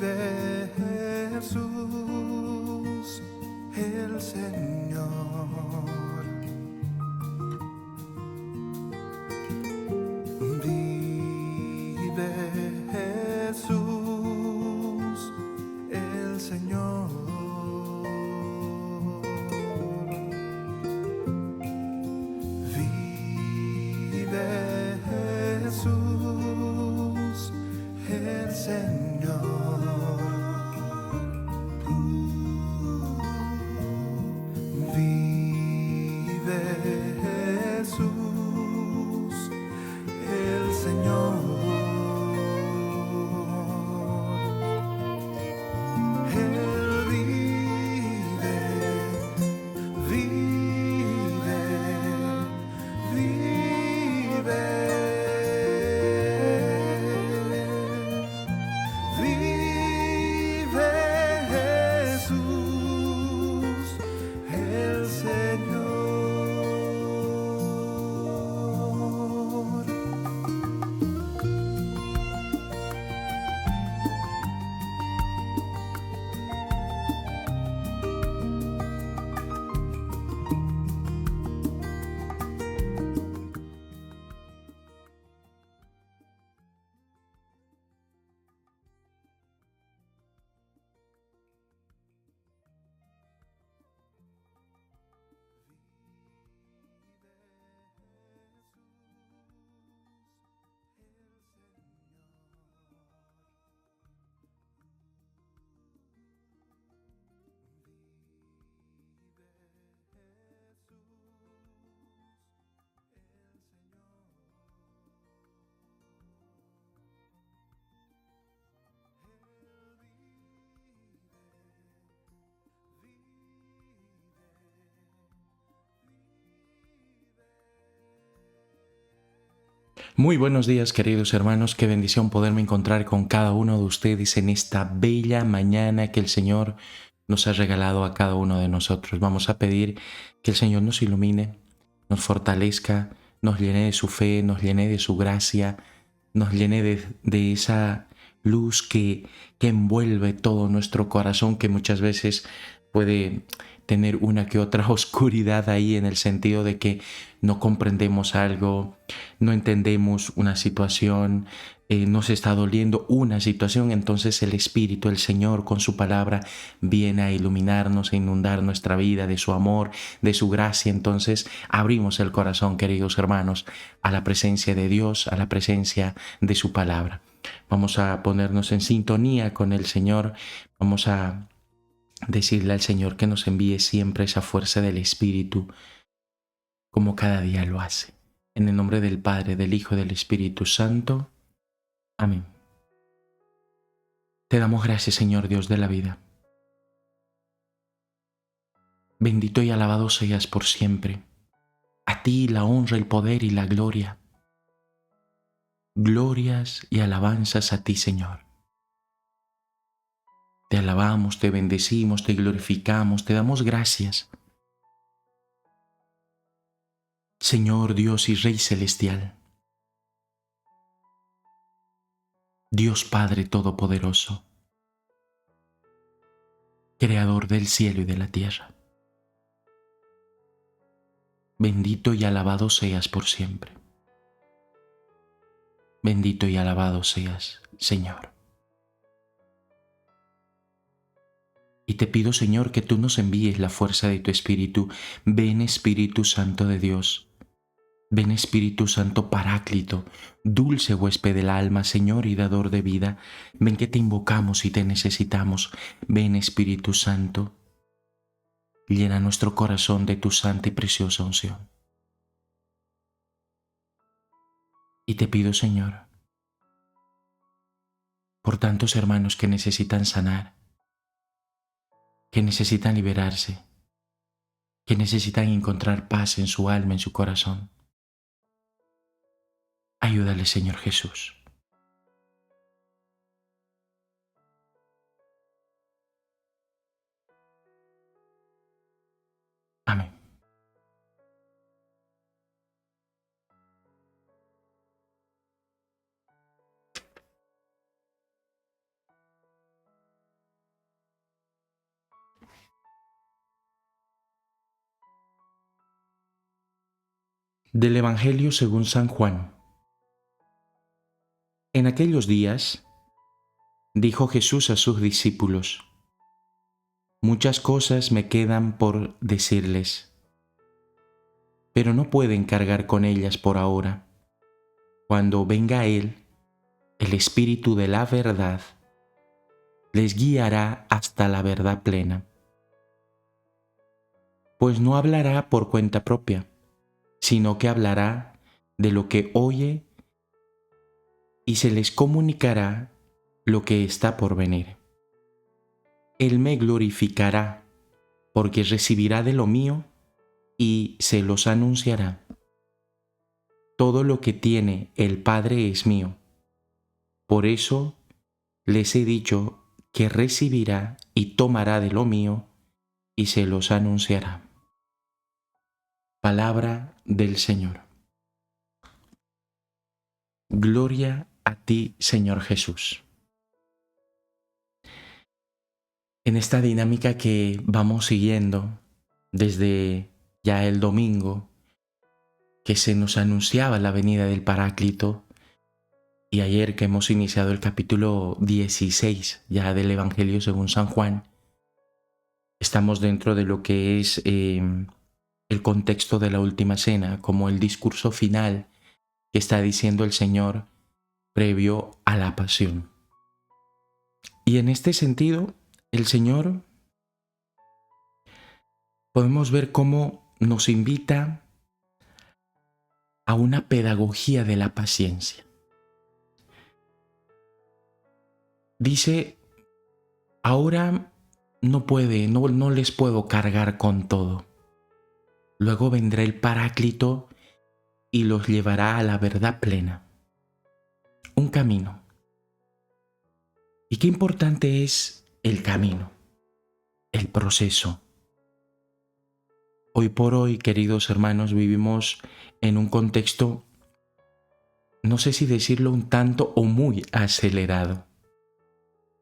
Vive Jesús, el Señor. Vive Jesús, el Señor. Vive Jesús, el Señor. Vive Jesús, el Señor. Él vive, vive, vive. Vive Jesús, el Señor. Muy buenos días, queridos hermanos, qué bendición poderme encontrar con cada uno de ustedes en esta bella mañana que el Señor nos ha regalado a cada uno de nosotros. Vamos a pedir que el Señor nos ilumine, nos fortalezca, nos llene de su fe, nos llene de su gracia, nos llene de esa luz que envuelve todo nuestro corazón, que muchas veces puede tener una que otra oscuridad ahí, en el sentido de que no comprendemos algo, no entendemos una situación, nos está doliendo una situación. Entonces el Espíritu, el Señor, con su palabra viene a iluminarnos, a inundar nuestra vida de su amor, de su gracia. Entonces abrimos el corazón, queridos hermanos, a la presencia de Dios, a la presencia de su palabra. Vamos a ponernos en sintonía con el Señor. Vamos a decirle al Señor que nos envíe siempre esa fuerza del Espíritu, como cada día lo hace. En el nombre del Padre, del Hijo y del Espíritu Santo. Amén. Te damos gracias, Señor Dios de la vida. Bendito y alabado seas por siempre. A ti la honra, el poder y la gloria. Glorias y alabanzas a ti, Señor. Te alabamos, te bendecimos, te glorificamos, te damos gracias. Señor Dios y Rey Celestial, Dios Padre Todopoderoso, Creador del cielo y de la tierra. Bendito y alabado seas por siempre. Bendito y alabado seas, Señor. Y te pido, Señor, que tú nos envíes la fuerza de tu Espíritu. Ven, Espíritu Santo de Dios. Ven, Espíritu Santo Paráclito, dulce huésped del alma, Señor y dador de vida. Ven que te invocamos y te necesitamos. Ven, Espíritu Santo, llena nuestro corazón de tu santa y preciosa unción. Y te pido, Señor, por tantos hermanos que necesitan sanar, que necesitan liberarse, que necesitan encontrar paz en su alma, en su corazón. Ayúdale, Señor Jesús. Amén. Del Evangelio según San Juan. En aquellos días, dijo Jesús a sus discípulos: muchas cosas me quedan por decirles, pero no pueden cargar con ellas por ahora. Cuando venga Él, el Espíritu de la verdad, les guiará hasta la verdad plena. Pues no hablará por cuenta propia, sino que hablará de lo que oye y se les comunicará lo que está por venir. Él me glorificará, porque recibirá de lo mío y se los anunciará. Todo lo que tiene el Padre es mío. Por eso les he dicho que recibirá y tomará de lo mío y se los anunciará. Palabra del Señor. Gloria a ti, Señor Jesús. En esta dinámica que vamos siguiendo desde ya el domingo, que se nos anunciaba la venida del Paráclito, y ayer que hemos iniciado el capítulo 16 ya del Evangelio según San Juan, estamos dentro de lo que es el contexto de la última cena, como el discurso final que está diciendo el Señor previo a la pasión. Y en este sentido, el Señor podemos ver cómo nos invita a una pedagogía de la paciencia. Dice, ahora no les puedo cargar con todo. Luego vendrá el Paráclito y los llevará a la verdad plena. Un camino. Y qué importante es el camino, el proceso. Hoy por hoy, queridos hermanos, vivimos en un contexto, no sé si decirlo un tanto o muy acelerado,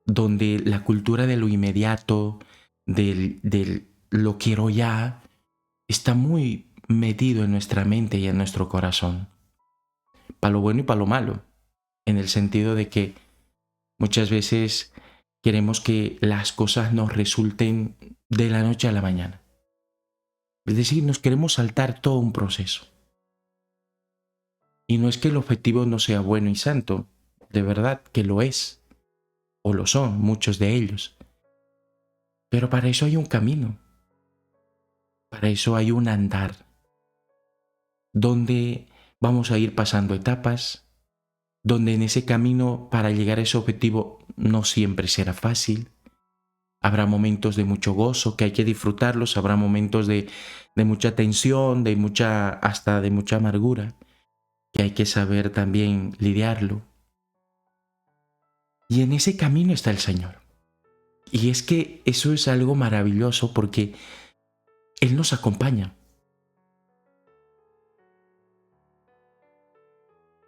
donde la cultura de lo inmediato, del lo quiero ya, está muy metido en nuestra mente y en nuestro corazón. Para lo bueno y para lo malo, en el sentido de que muchas veces queremos que las cosas nos resulten de la noche a la mañana. Es decir, nos queremos saltar todo un proceso. Y no es que el objetivo no sea bueno y santo, de verdad que lo es, o lo son muchos de ellos. Pero para eso hay un camino, para eso hay un andar, donde vamos a ir pasando etapas, donde en ese camino para llegar a ese objetivo no siempre será fácil. Habrá momentos de mucho gozo que hay que disfrutarlos, habrá momentos de mucha tensión, hasta de mucha amargura, que hay que saber también lidiarlo. Y en ese camino está el Señor. Y es que eso es algo maravilloso porque Él nos acompaña.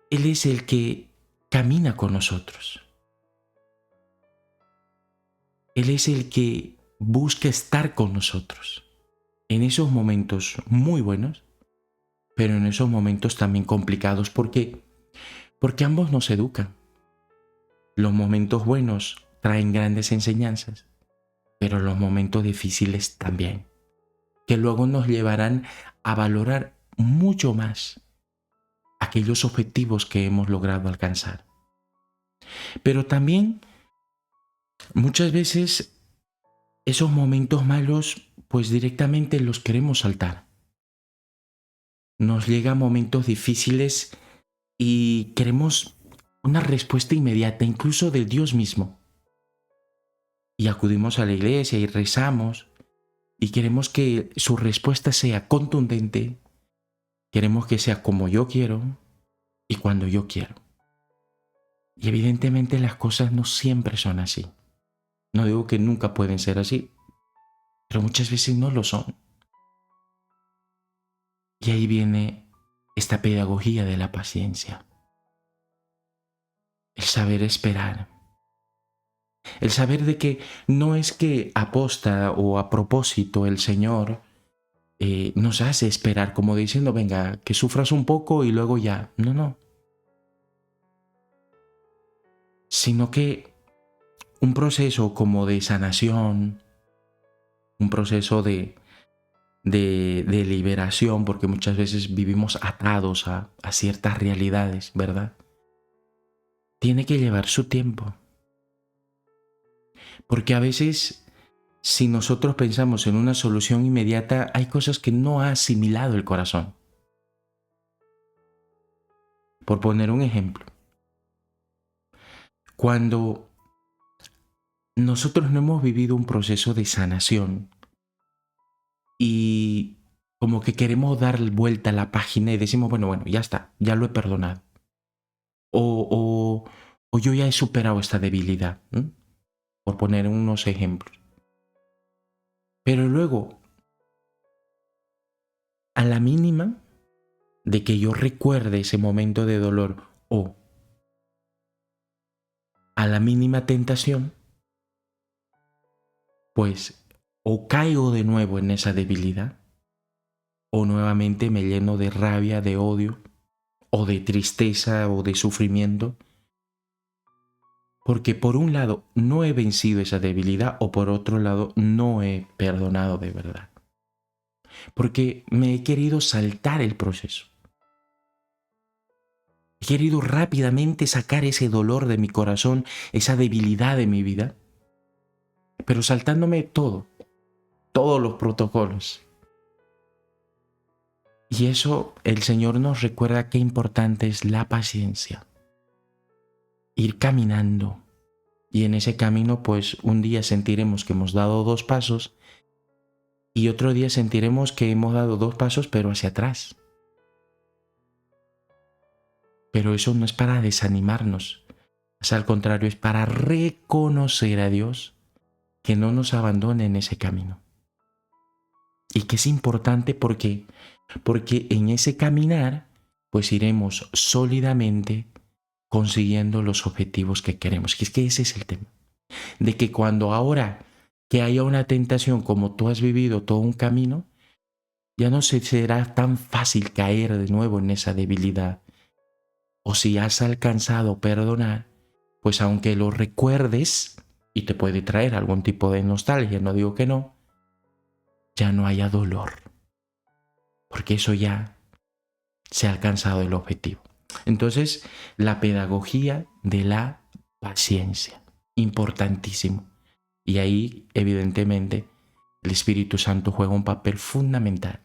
Él es el que camina con nosotros. Él es el que busca estar con nosotros en esos momentos muy buenos, pero en esos momentos también complicados. ¿Por qué? Porque ambos nos educan. Los momentos buenos traen grandes enseñanzas, pero los momentos difíciles también, que luego nos llevarán a valorar mucho más aquellos objetivos que hemos logrado alcanzar. Pero también muchas veces esos momentos malos pues directamente los queremos saltar. Nos llegan momentos difíciles y queremos una respuesta inmediata, incluso de Dios mismo. Y acudimos a la iglesia y rezamos, y queremos que su respuesta sea contundente, queremos que sea como yo quiero y cuando yo quiero. Y evidentemente las cosas no siempre son así. No digo que nunca pueden ser así, pero muchas veces no lo son. Y ahí viene esta pedagogía de la paciencia. El saber esperar. El saber de que no es que aposta o a propósito el Señor nos hace esperar como diciendo, venga, que sufras un poco y luego ya. No, no. Sino que un proceso como de sanación, un proceso de liberación, porque muchas veces vivimos atados a ciertas realidades, ¿verdad? Tiene que llevar su tiempo. Porque a veces, si nosotros pensamos en una solución inmediata, hay cosas que no ha asimilado el corazón. Por poner un ejemplo, cuando nosotros no hemos vivido un proceso de sanación y como que queremos dar vuelta a la página y decimos, bueno, ya está, ya lo he perdonado. O yo ya he superado esta debilidad, ¿eh? Por poner unos ejemplos. Pero luego, a la mínima de que yo recuerde ese momento de dolor o a la mínima tentación, pues o caigo de nuevo en esa debilidad o nuevamente me lleno de rabia, de odio o de tristeza o de sufrimiento, porque por un lado no he vencido esa debilidad o por otro lado no he perdonado de verdad, porque me he querido saltar el proceso. He querido rápidamente sacar ese dolor de mi corazón, esa debilidad de mi vida, pero saltándome todos los protocolos. Y eso el Señor nos recuerda qué importante es la paciencia. Ir caminando. Y en ese camino, pues un día sentiremos que hemos dado 2 pasos y otro día sentiremos que hemos dado 2 pasos pero hacia atrás. Pero eso no es para desanimarnos. Es al contrario, es para reconocer a Dios que no nos abandone en ese camino. Y que es importante porque en ese caminar pues iremos sólidamente consiguiendo los objetivos que queremos. Y es que ese es el tema. De que cuando ahora que haya una tentación como tú has vivido todo un camino, ya no será tan fácil caer de nuevo en esa debilidad. O si has alcanzado a perdonar, pues aunque lo recuerdes y te puede traer algún tipo de nostalgia, no digo que no, ya no haya dolor. Porque eso ya se ha alcanzado el objetivo. Entonces, la pedagogía de la paciencia, importantísimo. Y ahí, evidentemente, el Espíritu Santo juega un papel fundamental,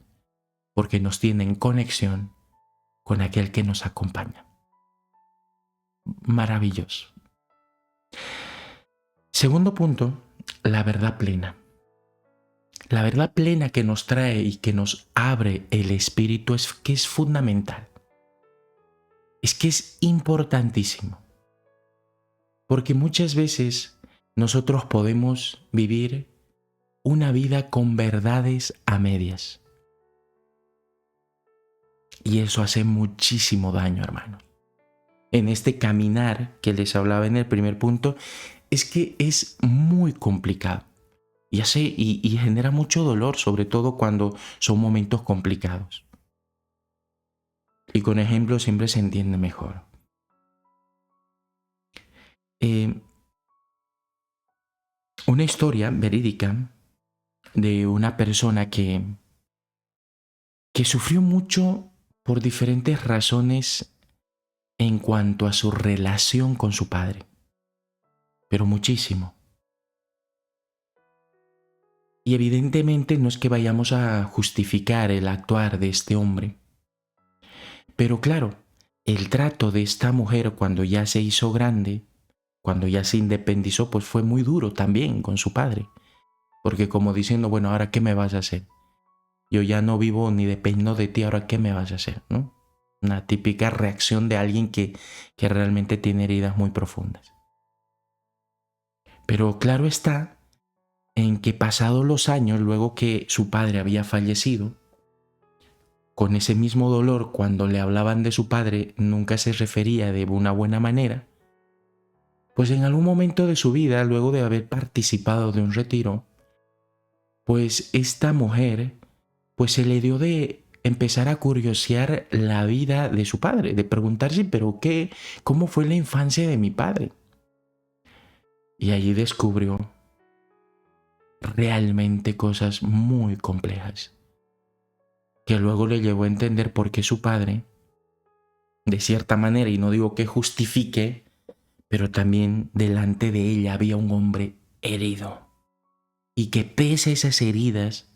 porque nos tiene en conexión con aquel que nos acompaña. Maravilloso. Segundo punto, la verdad plena. La verdad plena que nos trae y que nos abre el Espíritu es que es fundamental. Es que es importantísimo. Porque muchas veces nosotros podemos vivir una vida con verdades a medias. Y eso hace muchísimo daño, hermanos. En este caminar que les hablaba en el primer punto, es que es muy complicado. Y genera mucho dolor, sobre todo cuando son momentos complicados. Y con ejemplos siempre se entiende mejor. Una historia verídica de una persona que sufrió mucho por diferentes razones en cuanto a su relación con su padre, pero muchísimo. Y evidentemente no es que vayamos a justificar el actuar de este hombre, pero claro, el trato de esta mujer cuando ya se hizo grande, cuando ya se independizó, pues fue muy duro también con su padre. porque como diciendo, bueno, ¿ahora qué me vas a hacer? Yo ya no vivo ni dependo de ti, ¿ahora qué me vas a hacer? ¿No? Una típica reacción de alguien que realmente tiene heridas muy profundas. Pero claro está en que pasados los años, luego que su padre había fallecido, con ese mismo dolor, cuando le hablaban de su padre, nunca se refería de una buena manera, pues en algún momento de su vida, luego de haber participado de un retiro, pues esta mujer, pues se le dio de empezar a curiosear la vida de su padre, de preguntarse, pero qué, ¿cómo fue la infancia de mi padre? Y allí descubrió realmente cosas muy complejas, que luego le llevó a entender por qué su padre, de cierta manera, y no digo que justifique, pero también delante de ella había un hombre herido, y que pese a esas heridas,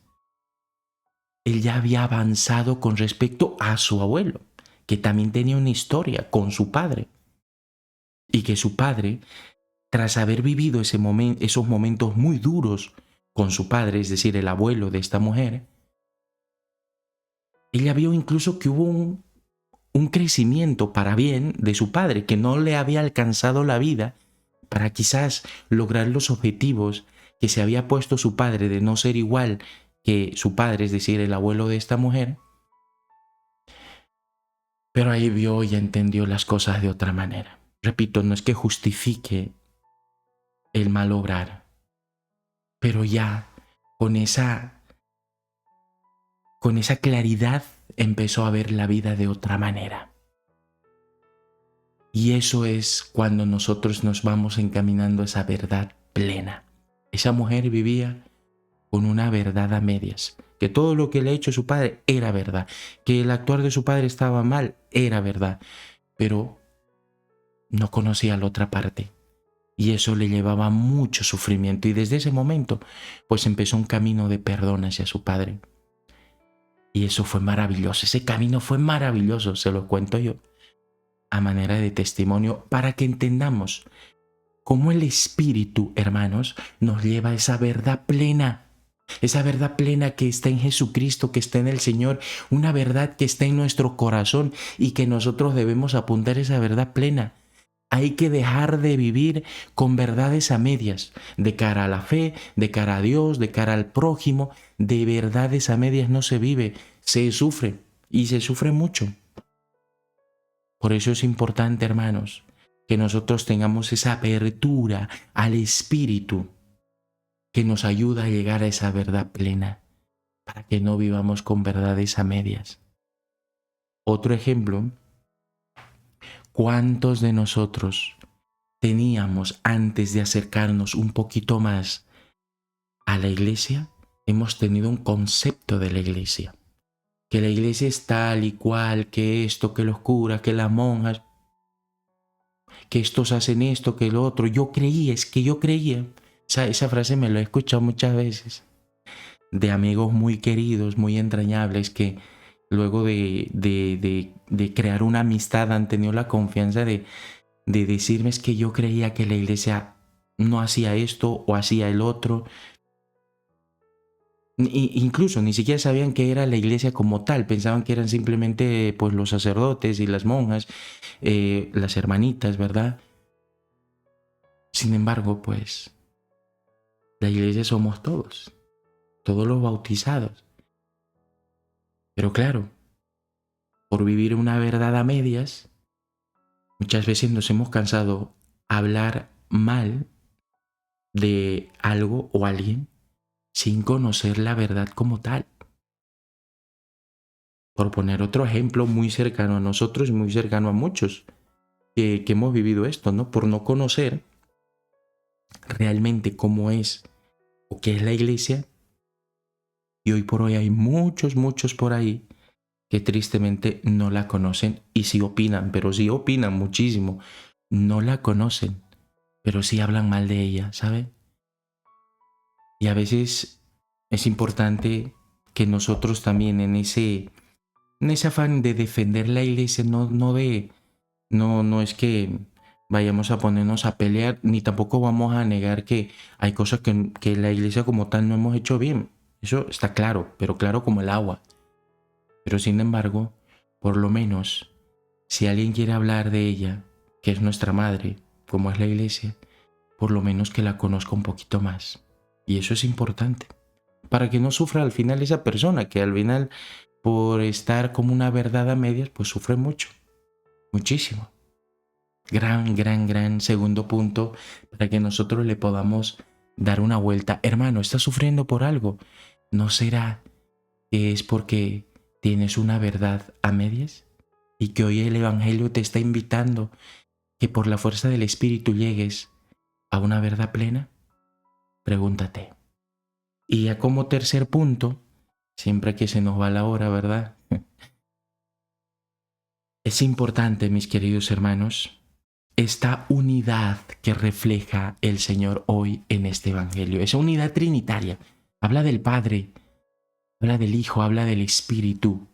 él ya había avanzado con respecto a su abuelo, que también tenía una historia con su padre, y que su padre, tras haber vivido esos momentos muy duros con su padre, es decir, el abuelo de esta mujer, ella vio incluso que hubo un crecimiento para bien de su padre, que no le había alcanzado la vida para quizás lograr los objetivos que se había puesto su padre de no ser igual que su padre, es decir, el abuelo de esta mujer. Pero ahí vio y entendió las cosas de otra manera. Repito, no es que justifique el mal obrar, pero ya con esa claridad empezó a ver la vida de otra manera. Y eso es cuando nosotros nos vamos encaminando a esa verdad plena. Esa mujer vivía con una verdad a medias, que todo lo que le ha hecho su padre era verdad, que el actuar de su padre estaba mal, era verdad, pero no conocía la otra parte. Y eso le llevaba mucho sufrimiento, y desde ese momento pues empezó un camino de perdón hacia su padre. Y eso fue maravilloso, ese camino fue maravilloso, se lo cuento yo a manera de testimonio para que entendamos cómo el Espíritu, hermanos, nos lleva a esa verdad plena que está en Jesucristo, que está en el Señor, una verdad que está en nuestro corazón y que nosotros debemos apuntar a esa verdad plena. Hay que dejar de vivir con verdades a medias, de cara a la fe, de cara a Dios, de cara al prójimo. De verdades a medias no se vive, se sufre, y se sufre mucho. Por eso es importante, hermanos, que nosotros tengamos esa apertura al Espíritu que nos ayuda a llegar a esa verdad plena, para que no vivamos con verdades a medias. Otro ejemplo, ¿cuántos de nosotros teníamos, antes de acercarnos un poquito más a la iglesia, hemos tenido un concepto de la iglesia? Que la iglesia es tal y cual, que esto, que los curas, que las monjas, que estos hacen esto, que lo otro. Yo creía. Esa frase me la he escuchado muchas veces de amigos muy queridos, muy entrañables, que luego de crear una amistad han tenido la confianza de decirme es que yo creía que la iglesia no hacía esto o hacía el otro. Incluso ni siquiera sabían que era la iglesia como tal, pensaban que eran simplemente pues los sacerdotes y las monjas, las hermanitas, ¿verdad? Sin embargo, pues la iglesia somos todos los bautizados. Pero claro, por vivir una verdad a medias, muchas veces nos hemos cansado de hablar mal de algo o alguien sin conocer la verdad como tal. Por poner otro ejemplo muy cercano a nosotros y muy cercano a muchos que hemos vivido esto, ¿no? Por no conocer realmente cómo es o qué es la iglesia. Y hoy por hoy hay muchos por ahí que tristemente no la conocen y sí opinan, pero sí opinan muchísimo. No la conocen, pero sí hablan mal de ella, ¿sabe? Y a veces es importante que nosotros también en ese afán de defender la iglesia, no es que vayamos a ponernos a pelear, ni tampoco vamos a negar que hay cosas que la iglesia como tal no hemos hecho bien. Eso está claro, pero claro como el agua. Pero sin embargo, por lo menos, si alguien quiere hablar de ella, que es nuestra madre, como es la iglesia, por lo menos que la conozca un poquito más. Y eso es importante, para que no sufra al final esa persona, que al final, por estar como una verdad a medias, pues sufre mucho, muchísimo. Gran segundo punto para que nosotros le podamos dar una vuelta. Hermano, ¿estás sufriendo por algo? ¿No será que es porque tienes una verdad a medias? Y que hoy el Evangelio te está invitando que por la fuerza del Espíritu llegues a una verdad plena. Pregúntate. Y ya como tercer punto, siempre que se nos va la hora, ¿verdad? Es importante, mis queridos hermanos, esta unidad que refleja el Señor hoy en este Evangelio. Esa unidad trinitaria. Habla del Padre, habla del Hijo, habla del Espíritu.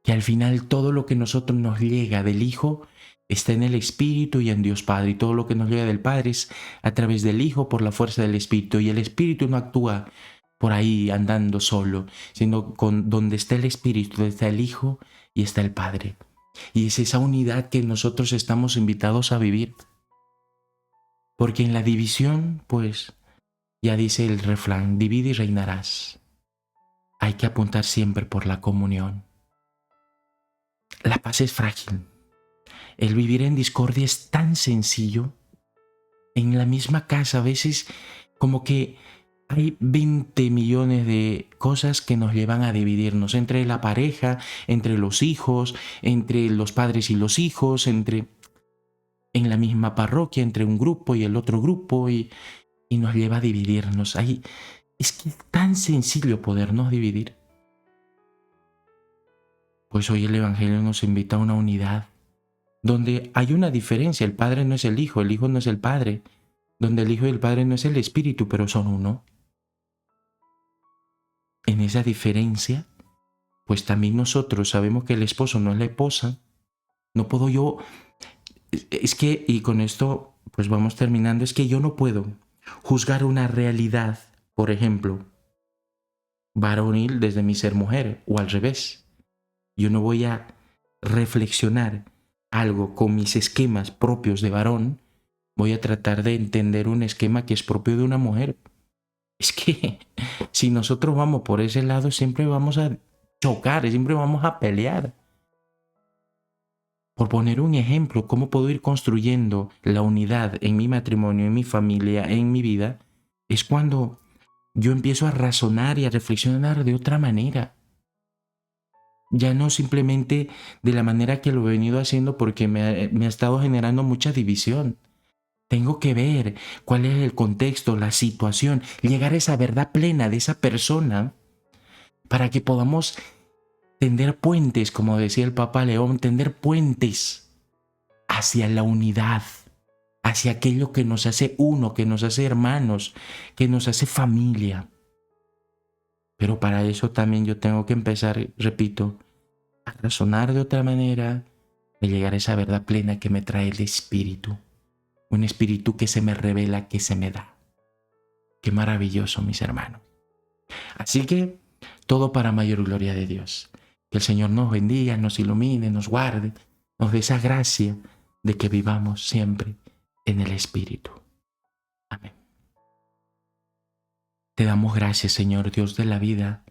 Que al final todo lo que nosotros nos llega del Hijo está en el Espíritu y en Dios Padre. Y todo lo que nos llega del Padre es a través del Hijo por la fuerza del Espíritu. Y el Espíritu no actúa por ahí andando solo, sino donde está el Espíritu, está el Hijo y está el Padre. Y es esa unidad que nosotros estamos invitados a vivir. Porque en la división, pues, ya dice el refrán, divide y reinarás. Hay que apuntar siempre por la comunión. La paz es frágil. El vivir en discordia es tan sencillo. En la misma casa a veces como que hay 20 millones de cosas que nos llevan a dividirnos entre la pareja, entre los hijos, entre los padres y los hijos, en la misma parroquia, entre un grupo y el otro grupo, y nos lleva a dividirnos. Es que es tan sencillo podernos dividir. Pues hoy el Evangelio nos invita a una unidad, donde hay una diferencia. El Padre no es el Hijo no es el Padre, donde el Hijo y el Padre no es el Espíritu, pero son uno. En esa diferencia, pues también nosotros sabemos que el esposo no es la esposa. No puedo yo, es que, y con esto pues vamos terminando, es que yo no puedo juzgar una realidad, por ejemplo, varonil desde mi ser mujer, o al revés. Yo no voy a reflexionar algo con mis esquemas propios de varón, voy a tratar de entender un esquema que es propio de una mujer. Es que si nosotros vamos por ese lado, siempre vamos a chocar, siempre vamos a pelear. Por poner un ejemplo, ¿cómo puedo ir construyendo la unidad en mi matrimonio, en mi familia, en mi vida? Es cuando yo empiezo a razonar y a reflexionar de otra manera. Ya no simplemente de la manera que lo he venido haciendo porque me ha estado generando mucha división. Tengo que ver cuál es el contexto, la situación, llegar a esa verdad plena de esa persona para que podamos tender puentes, como decía el Papa León, tender puentes hacia la unidad, hacia aquello que nos hace uno, que nos hace hermanos, que nos hace familia. Pero para eso también yo tengo que empezar, repito, a razonar de otra manera, de llegar a esa verdad plena que me trae el Espíritu. Un Espíritu que se me revela, que se me da. Qué maravilloso, mis hermanos. Así que todo para mayor gloria de Dios. Que el Señor nos bendiga, nos ilumine, nos guarde, nos dé esa gracia de que vivamos siempre en el Espíritu. Amén. Te damos gracias, Señor Dios de la vida.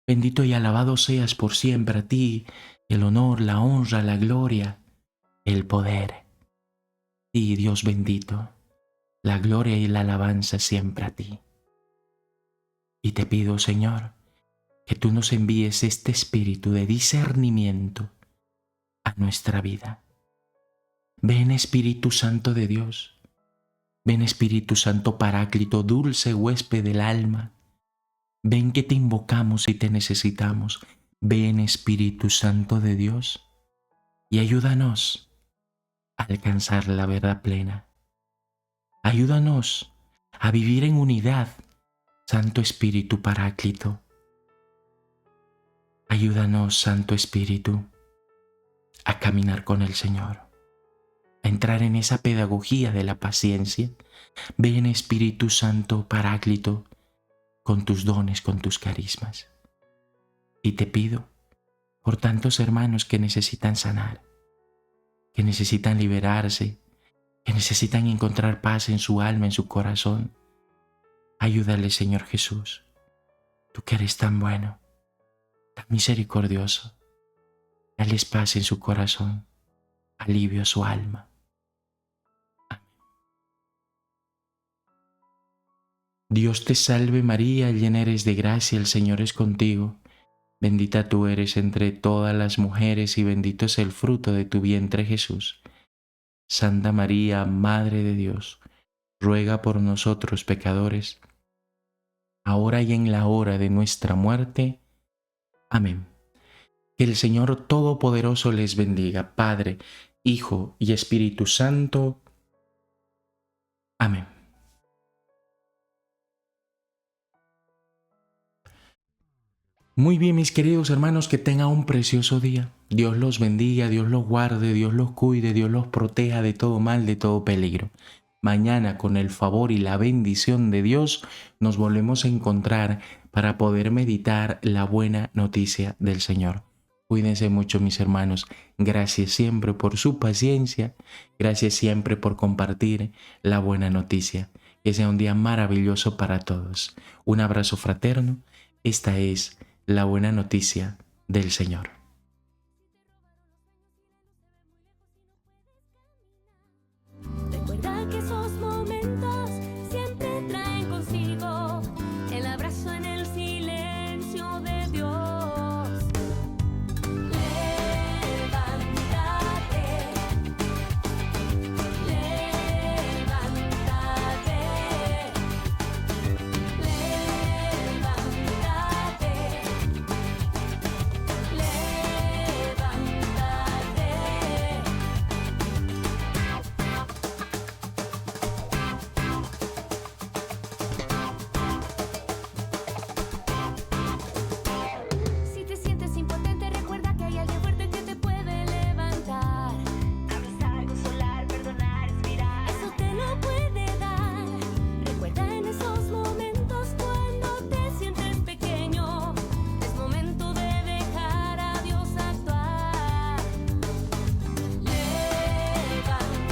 Bendito y alabado seas por siempre a ti, el honor, la honra, la gloria, el poder. Y Dios bendito, la gloria y la alabanza siempre a ti. Y te pido, Señor, que tú nos envíes este espíritu de discernimiento a nuestra vida. Ven, Espíritu Santo de Dios. Ven, Espíritu Santo Paráclito, dulce huésped del alma. Ven que te invocamos y te necesitamos. Ven, Espíritu Santo de Dios, y ayúdanos a alcanzar la verdad plena. Ayúdanos a vivir en unidad, Santo Espíritu Paráclito. Ayúdanos, Santo Espíritu, a caminar con el Señor. a entrar en esa pedagogía de la paciencia. Ven, Espíritu Santo Paráclito, con tus dones, con tus carismas. Y te pido por tantos hermanos que necesitan sanar, que necesitan liberarse, que necesitan encontrar paz en su alma, en su corazón. Ayúdale, Señor Jesús, tú que eres tan bueno, tan misericordioso. Dales paz en su corazón, alivio a su alma. Amén. Dios te salve María, llena eres de gracia, el Señor es contigo. Bendita tú eres entre todas las mujeres y bendito es el fruto de tu vientre Jesús. Santa María, Madre de Dios, ruega por nosotros pecadores, ahora y en la hora de nuestra muerte. Amén. Que el Señor Todopoderoso les bendiga, Padre, Hijo y Espíritu Santo. Amén. Muy bien, mis queridos hermanos, que tengan un precioso día. Dios los bendiga, Dios los guarde, Dios los cuide, Dios los proteja de todo mal, de todo peligro. Mañana, con el favor y la bendición de Dios, nos volvemos a encontrar para poder meditar la buena noticia del Señor. Cuídense mucho, mis hermanos. Gracias siempre por su paciencia. Gracias siempre por compartir la buena noticia. Que sea un día maravilloso para todos. Un abrazo fraterno. Esta es la buena noticia del Señor. Recuerda que esos momentos siempre traen consigo el abrazo en el silencio de Dios. Levántate, levántate, si te sientes impotente, recuerda que hay alguien fuerte que te puede levantar. Abrazar, consolar, perdonar, inspirar. Eso te lo puede dar. Recuerda en esos momentos cuando te sientes pequeño. Es momento de dejar a Dios actuar. Levántate,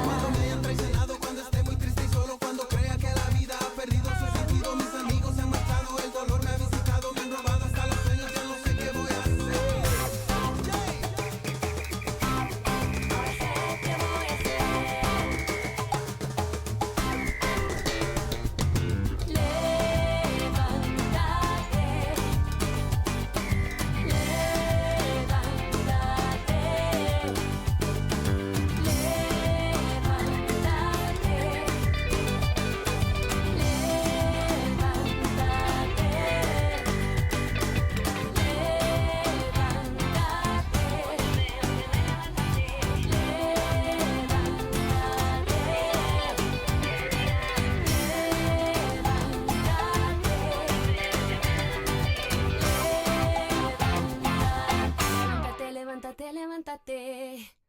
Cuando me hayan traicionado, cuando esté muy triste y solo, cuando crea que la vida ha perdido su sentido, mis amigos se han marchado, el dolor me ha visitado, me han robado hasta los sueños, ya no sé qué voy a hacer. Levántate, levántate.